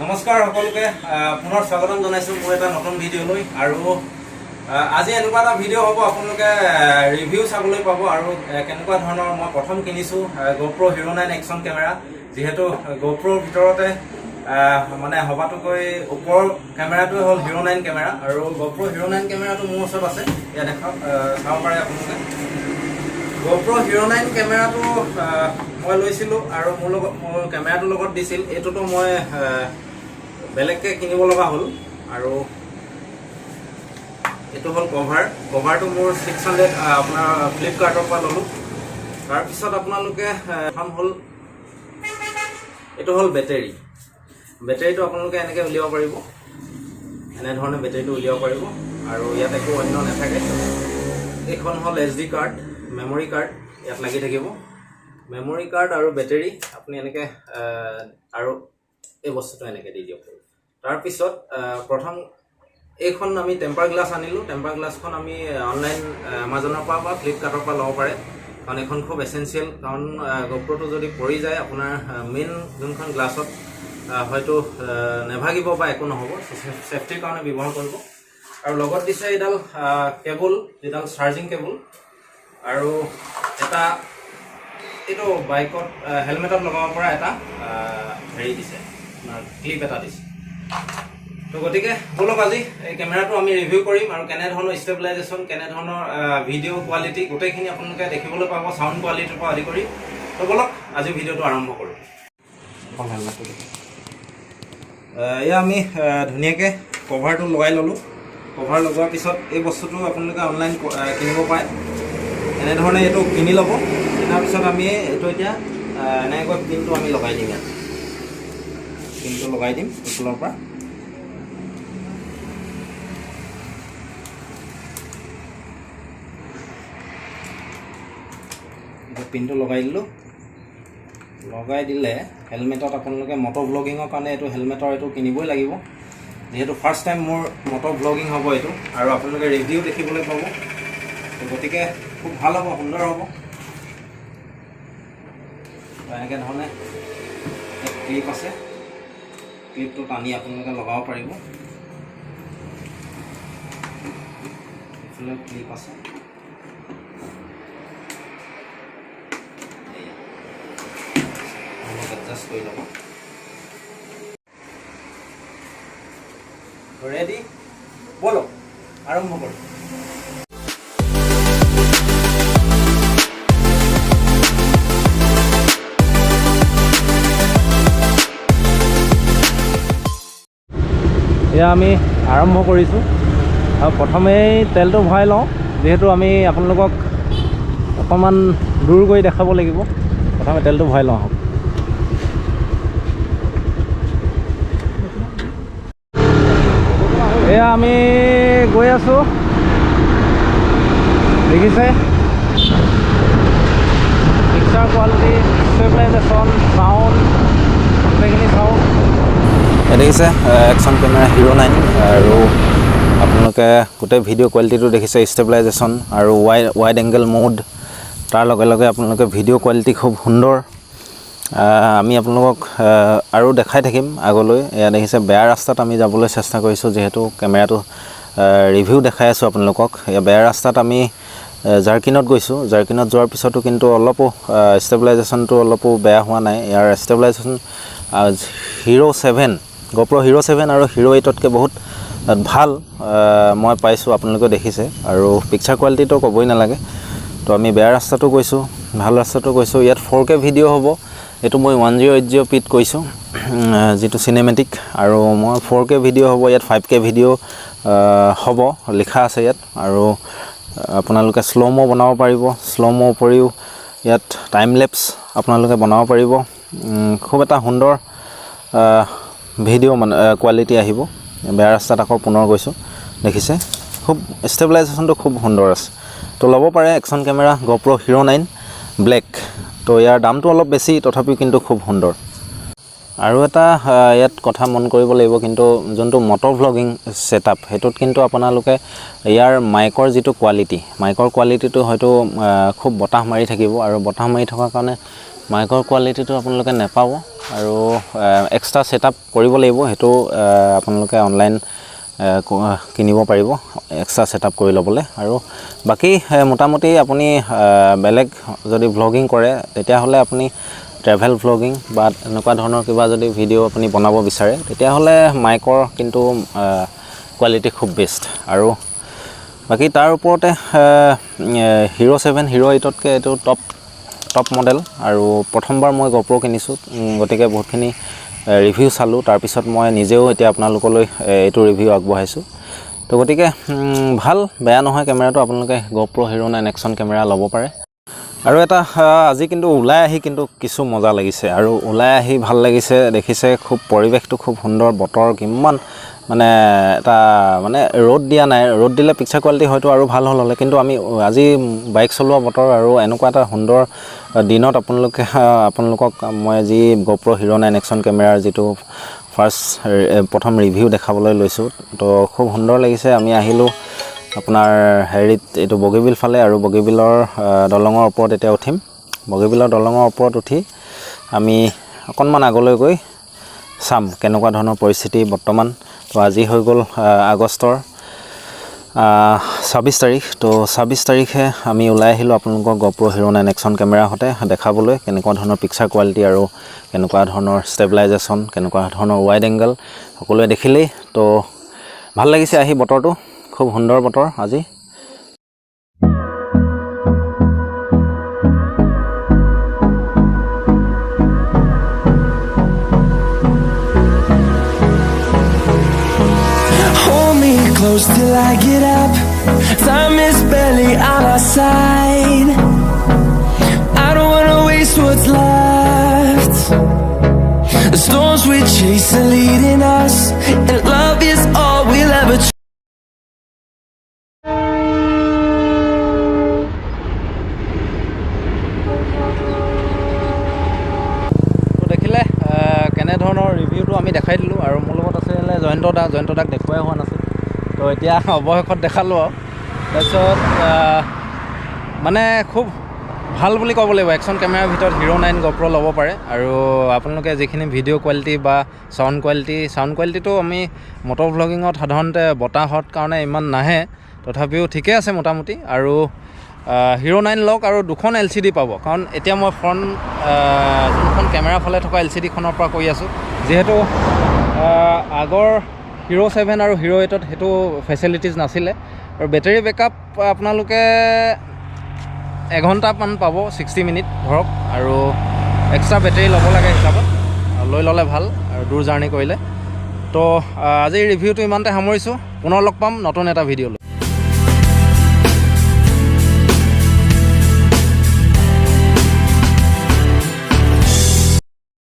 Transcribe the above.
নমস্কাৰ সকলোকে পুনৰ স্বাগতম জনাইছো মোৰ এটা নতুন ভিডিঅ' লৈ আৰু আজি এনেকুৱা এটা ভিডিঅ' হ'ব আপোনালোকে ৰিভিউ চাবলৈ পাব আৰু কেনেকুৱা ধৰণৰ মই প্ৰথম কিনিছো GoPro Hero 9 Action কেমেৰা যেহেতু GoPro ভিতৰতে মানে হবাটোকৈ ওপৰৰ কেমেৰাটো হ'ল Hero 9 কেমেৰা আৰু GoPro Hero 9 কেমেৰাটো মোৰ ওচৰত আছে ইয়া দেখা চাব পাৰে আপোনালোকে GoPro Hero 9 কেমেৰাটো মই লৈছিলো আৰু মোৰ কেমেৰাটোৰ লগত দিছিল এটোটো মই বেলেগকে কিনিব লগা হ'ল আৰু এটো হ'ল কভাৰটো মোৰ 600 আপোনাৰ ফ্লিপকাৰ্টৰ পৰা ললো তাৰ পিছত আপোনালোকে এখন হ'ল এটো হ'ল বেটাৰীটো আপোনালোকে এনেকৈ উলিয়াব পাৰিব এনে ধৰণে বেটাৰীটো উলিয়াব পাৰিব আৰু ইয়াত একো অন্য নাথাকে এখন হ'ল SD কাৰ্ড মেমৰি কাৰ্ড ইয়াত লাগি থাকিব মেমৰি কাৰ্ড আৰু বেটাৰী আপুনি এনেকৈ আৰু এই বস্তুটো এনেকৈ দি দিয়ক তাৰ পিছত প্ৰথম এইখন আমি টেম্পাৰ গ্লাছ আনিলো টেম্পাৰ গ্লাছখন আমি অনলাইন আমাজনৰ পৰা বা ফ্লিপকাৰ্টৰ পৰা ল'ব পাৰে কাৰণ এখন খুব এসেনশিয়াল কাৰণ GoProটো যদি পৰি যায় আপোনাৰ মেইন যোনখন গ্লাছত হয়তো নেভাগিব বা একো নহ'ব সেফটিৰ কাৰণে ব্যৱহাৰ কৰিব আৰু লগত দিছে এডাল কেবল যেডাল চাৰ্জিং কেবল আৰু এটা এটো বাইকত হেলমেটত লগাব পৰা এটা হেৰি দিছে ক্লিপ এটা দিছে তো গতিকে বলক আজি এই কেমেৰাটো আমি ৰিভিউ কৰিম আৰু কেনে ধৰণৰ ষ্টেবিলাইজেশ্যন কেনে ধৰণৰ ভিডিঅ' কোৱালিটি গোটেইখিনি আপোনালোকে দেখিবলৈ পাব সাউণ্ড কোৱালিটিৰ পৰা আদি কৰি তো বলক আজি ভিডিঅ'টো আৰম্ভ কৰোঁ এয়া আমি ধুনীয়াকৈ কভাৰটো লগাই ল'লোঁ কভাৰ লগোৱাৰ পিছত এই বস্তুটো আপোনালোকে অনলাইন কিনিব পাৰে এনেধৰণে এইটো কিনি ল'ব কিনাৰ পিছত আমি এইটো এতিয়া এনেকৈ পিনটো আমি লগাই দিম ইয়াত পিনটো লগাই দিম স্কুলৰ পৰা পিনটো লগাই দিলোঁ লগাই দিলে হেলমেটত আপোনালোকে মটৰ ব্লগিঙৰ কাৰণে এইটো হেলমেটৰ এইটো কিনিবই লাগিব যেহেতু ফাৰ্ষ্ট টাইম মোৰ মটৰ ব্লগিং হ'ব এইটো আৰু আপোনালোকে ৰিভিউ দেখিবলৈ পাব গতিকে খুব ভাল হ'ব সুন্দৰ হ'ব এনেকৈ ধৰণে ক্লিপ আছে ক্লিপটো টানি আপোনালোকে লগাব পাৰিব এইফালে ক্লিপ আছে এডজাষ্ট কৰি ল'ব ৰেডি বলক আৰম্ভ কৰোঁ এয়া আমি আৰম্ভ কৰিছোঁ আৰু প্ৰথমেই তেলটো ভৰাই লওঁ যিহেতু আমি আপোনালোকক অকণমান দূৰ গৈ দেখাব লাগিব প্ৰথমে তেলটো ভৰাই লওঁ আহক এয়া আমি গৈ আছোঁ দেখিছে পিকচাৰ কোৱালিটি ষ্টেবিলাইজেশ্যন চাউণ্ড গোটেইখিনি চাওঁ দেখিছে একশ্যন কেমেৰা Hero 9 আৰু আপোনালোকে গোটেই ভিডিঅ' কোৱালিটিটো দেখিছে ষ্টেবিলাইজেশ্যন আৰু ৱাইড এংগেল মোড তাৰ লগে লগে আপোনালোকে ভিডিঅ' কোৱালিটি খুব সুন্দৰ আমি আপোনালোকক আৰু দেখাই থাকিম আগলৈ এয়া দেখিছে বেয়া ৰাস্তাত আমি যাবলৈ চেষ্টা কৰিছোঁ যিহেতু কেমেৰাটো ৰিভিউ দেখাই আছোঁ আপোনালোকক এয়া বেয়া ৰাস্তাত আমি জাৰ্কিনত গৈছোঁ জাৰ্কিনত যোৱাৰ পিছতো কিন্তু অলপো ষ্টেবিলাইজেশ্যনটো অলপো বেয়া হোৱা নাই ইয়াৰ ষ্টেবিলাইজেশ্যন Hero 7 GoPro Hero 7 আৰু Hero 8তকৈ বহুত ভাল মই পাইছোঁ আপোনালোকে দেখিছে আৰু পিকচাৰ কোৱালিটিটো ক'বই নালাগে তো আমি বেয়া ৰাস্তাটো গৈছোঁ ভাল ৰাস্তাটো গৈছোঁ ইয়াত 4K ভিডিঅ' হ'ব এইটো মই 1080pত কৈছোঁ যিটো চিনেমেটিক আৰু মই 4K ভিডিঅ' হ'ব ইয়াত 5K ভিডিঅ' হ'ব লিখা আছে ইয়াত আৰু আপোনালোকে শ্ল' ম' বনাব পাৰিব শ্ল' ম' উপৰিও ইয়াত টাইম লেপছ আপোনালোকে বনাব পাৰিব খুব এটা সুন্দৰ ভিডিঅ' মানে কোৱালিটি আহিব বেয়া ৰাস্তাত আকৌ পুনৰ গৈছোঁ দেখিছে খুব ষ্টেবিলাইজেশ্যনটো খুব সুন্দৰ আছে তো ল'ব পাৰে action camera GoPro Hero 9 black তো ইয়াৰ দামটো অলপ বেছি তথাপিও কিন্তু খুব সুন্দৰ আৰু এটা ইয়াত কথা মন কৰিব লাগিব কিন্তু যোনটো মটৰ ব্লগিং সেটআপ হেতুত কিন্তু আপোনালোকে ইয়াৰ মাইকৰ যিটো কোৱালিটি মাইকৰ কোৱালিটিটো হয়তো খুব বতাহ মাৰি থাকিব আৰু বতাহ মাৰি থকাৰ কাৰণে মাইকৰ কোৱালিটিটো আপোনালোকে নাপাব আৰু এক্সট্ৰা সেটআপ কৰিব লাগিব হেতু আপোনালোকে অনলাইন কিনিব পাৰিব এক্সট্ৰা সেটআপ কৰি ল'বলৈ আৰু বাকি মোটামুটি আপুনি বেলেগ যদি ব্লগিং কৰে তেতিয়া হলে আপুনি ট্ৰেভেল ব্লগিং বা এনেকুৱা ধৰণৰ কিবা যদি ভিডিও আপুনি বনাব বিচাৰে তেতিয়া হলে মাইকৰ কিন্তু কোৱালিটি খুব বেষ্ট আৰু বাকি তাৰ ওপৰতে হিৰো 7 হিৰো 8 তকৈ এটো টপ মডেল আৰু প্ৰথমবাৰ মই GoPro কিনিছো গতিকে বহুতখিনি ৰিভিউ চালো তাৰ পিছত মই নিজেও এতিয়া আপোনালোকলৈ এটো ৰিভিউ আগবঢ়াইছো তো গতিকে ভাল বেয়া নহয় কেমেৰাটো আপোনালোকে GoPro Hero 9 Action কেমেৰা ল'ব পাৰে আৰু এটা আজি কিন্তু ওলাই আহি কিন্তু কিছু মজা লাগিছে আৰু ওলাই আহি ভাল লাগিছে দেখিছে খুব পৰিবেশটো খুব সুন্দৰ বতৰ কিমান মানে এটা মানে ৰ'দ দিয়া নাই ৰ'দ দিলে পিকচাৰ কোৱালিটি হয়তো আৰু ভাল হল কিন্তু আমি আজি বাইক চলোৱা বতৰ আৰু এনেকুৱা এটা সুন্দৰ দিনত আপোনালোকক মই যি GoPro Hero 9 Action কেমেৰাৰ যেটো প্ৰথম ৰিভিউ দেখাবলৈ লৈছো তো খুব সুন্দৰ লাগিছে আমি আহিলো আপোনাৰ হেৰিত এটো বগীবিল ফালে আৰু বগীবিলৰ দলঙৰ ওপৰত এতিয়া উঠিম বগীবিলৰ দলঙৰ ওপৰত উঠি আমি অকনমান আগলৈ গৈ চাম কেনেকুৱা ধৰণৰ পৰিস্থিতি বৰ্তমান তো আজি হৈ গ'ল আগষ্টৰ 26 তাৰিখ তো 26 তাৰিখে আমি ওলাই আহিলো আপোনালোকৰ GoPro Hero 9 Action কেমেৰা হতে দেখাবলৈ কেনেকুৱা ধৰণৰ পিকচাৰ কোৱালিটি আৰু কেনেকুৱা ধৰণৰ ষ্টেবিলাইজেচন কেনেকুৱা ধৰণৰ ওৱাইড এংগল সকলোৱে দেখিলেই তো ভাল লাগিছে আহি বতৰটো খুব সুন্দৰ বতৰ আজি Close till I get up. Time is barely on our side. I don't wanna waste what's left. The storms we chase are leading us, and love is all we'll ever try. দেখিলে কেনে ধৰণৰ ৰিভিউটো আমি দেখাই দিলো আৰু মোৰ লগত আছে জয়ন্তদাক দেখুৱাই হোৱা নাছিল তো এতিয়া অৱশেষত দেখালো তাৰপিছত মানে খুব ভাল বুলি ক'ব লাগিব একশ্যন কেমেৰাৰ ভিতৰত Hero 9 GoPro ল'ব পাৰে আৰু আপোনালোকে যিখিনি ভিডিও কোৱালিটি বা সাউণ্ড কোৱালিটিটো আমি মটৰ ব্লগিঙত সাধাৰণতে বতাহত কাৰণে ইমান নাহে তথাপিও ঠিকে আছে মোটামুটি আৰু Hero 9 লওক আৰু দুখন LCD পাব কাৰণ এতিয়া মই ফ্ৰণ্ট যোনখন কেমেৰা ফালে থকা LCD খনৰ পৰা কৈ আছো যেহেতু আগৰ Hero 7 আৰু Hero 8 হেতু ফেচিলিটিজ নাছিলে আৰু বেটাৰী বেকআপ আপোনালোকে এঘণ্টা মান পাব 60 মিনিট ধৰক আৰু এক্সট্ৰা বেটাৰী ল'ব লাগে হিচাপত লৈ ল'লে ভাল আৰু দূৰ জাৰ্নি কৰিলে তো আজি ৰিভিউটো ইমানতে সামৰিছো পুনৰ লগ পাম নতুন এটা ভিডিঅ' লৈ